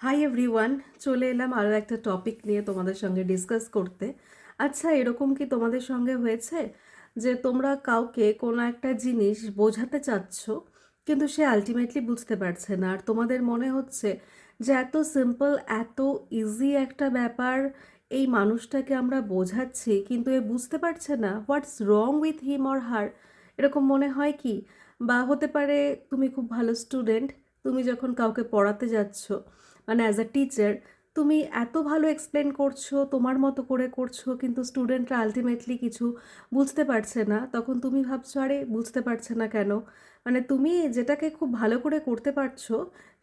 Hi everyone, চলে এলাম আরও একটা টপিক নিয়ে তোমাদের সঙ্গে ডিসকাস করতে। আচ্ছা, এরকম কি তোমাদের সঙ্গে হয়েছে যে তোমরা কাউকে কোনো একটা জিনিস বোঝাতে চাচ্ছ, কিন্তু সে আলটিমেটলি বুঝতে পারছে না, আর তোমাদের মনে হচ্ছে যে এত সিম্পল, এত ইজি একটা ব্যাপার এই মানুষটাকে আমরা বোঝাচ্ছি, কিন্তু এ বুঝতে পারছে না হোয়াটস wrong with him or her. এরকম মনে হয় কি? বা হতে পারে তুমি খুব ভালো স্টুডেন্ট, তুমি যখন কাউকে পড়াতে যাচ্ছ, মানে অ্যাজ আ টিচার, তুমি এত ভালো এক্সপ্লেন করছো, তোমার মতো করে করছো, কিন্তু স্টুডেন্টরা আলটিমেটলি কিছু বুঝতে পারছে না। তখন তুমি ভাবছো, আরে বুঝতে পারছে না কেন? মানে তুমি যেটাকে খুব ভালো করে করতে পারছো,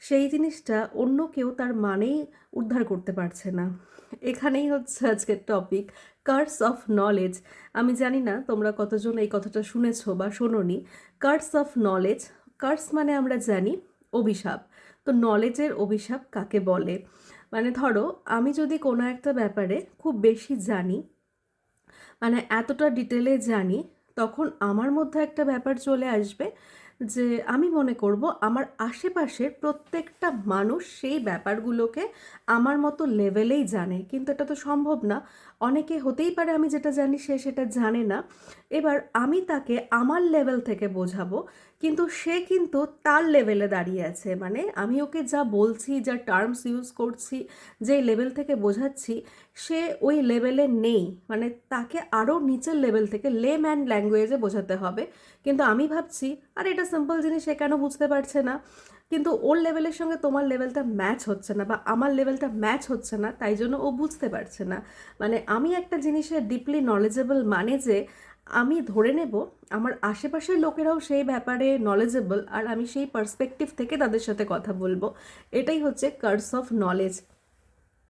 সেই জিনিসটা অন্য কেউ তার মানেই উদ্ধার করতে পারছে না। এখানেই হচ্ছে আজকের টপিক, কার্স অফ নলেজ। আমি জানি না তোমরা কতজন এই কথাটা শুনেছো বা শোনোনি। কার্স অফ নলেজ, কার্স মানে আমরা জানি অভিশাপ। তো নলেজের অভিশাপ কাকে বলে? মানে ধরো, আমি যদি কোনো একটা ব্যাপারে খুব বেশি জানি, মানে এতটা ডিটেলে জানি, তখন আমার মধ্যে একটা ব্যাপার চলে আসবে যে আমি মনে করব আমার আশেপাশের প্রত্যেকটা মানুষ সেই ব্যাপারগুলোকে আমার মতো লেভেলেই জানে, কিন্তু এটা তো সম্ভব না। অনেকে হতেই পারে আমি যেটা জানি সে সেটা জানে না। এবার আমি তাকে আমার লেভেল থেকে বোঝাবো, কিন্তু সে কিন্তু তার লেভেলে দাঁড়িয়ে আছে। মানে আমি ওকে যা বলছি, যা টার্মস ইউজ করছি, যে লেভেল থেকে বোঝাচ্ছি, সে ওই লেভেলে নেই। মানে তাকে আরও নিচের লেভেল থেকে লেম্যান ল্যাঙ্গুয়েজে বোঝাতে হবে। কিন্তু আমি ভাবছি, আর এটা সিম্পল জিনিস, সে কেন বুঝতে পারছে না? কিন্তু ওর লেভেলের সঙ্গে তোমার লেভেলটা ম্যাচ হচ্ছে না, বা আমার লেভেলটা ম্যাচ হচ্ছে না, তাই জন্য ও বুঝতে পারছে না। মানে আমি একটা জিনিসের ডিপলি নলেজেবল, মানে যে আমি ধরে নেব আমার আশেপাশের লোকেরাও সেই ব্যাপারে নলেজেবল, আর আমি সেই পার্সপেক্টিভ থেকে তাদের সাথে কথা বলবো। এটাই হচ্ছে কার্স অফ নলেজ।